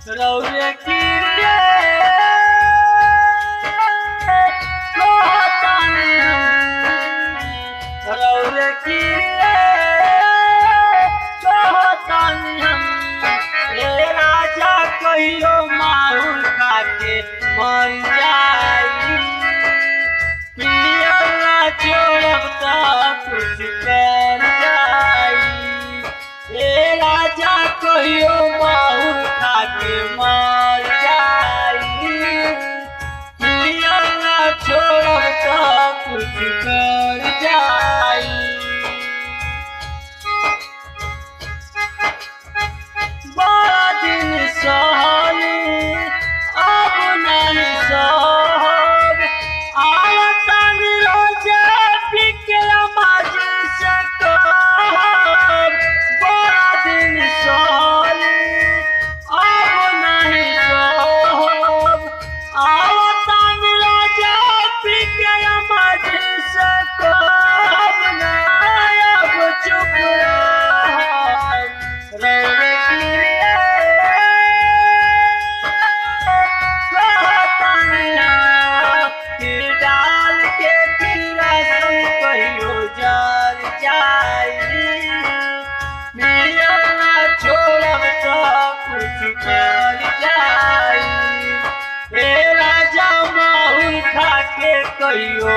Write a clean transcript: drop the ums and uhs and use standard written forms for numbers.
रौरे किरिए कहतानी हम रौरे किरिए कहतानी हम ए राजा कहियो माहुर खाके मर जाई पिया ना छोड़ब त कुछ कर जाई ए राजा कहियो माहुर खाके मर जाई पिया ना छोड़ब त कुछ कर जाई बड़ा दिन सहली अब नहीं सहब आवतानी रोजे बिके माजी से कहब बड़ा दिन सहली अब नहीं सहब आवतानी रोजे बिके माजी से कहब ना अब चुप रहब रौरे किरिए कहतानी कि डाल के पीरा संग कहियो जर जाई पिया ना छोड़ब त कुछ कर जाई ए राजा माहुर खाके कहियो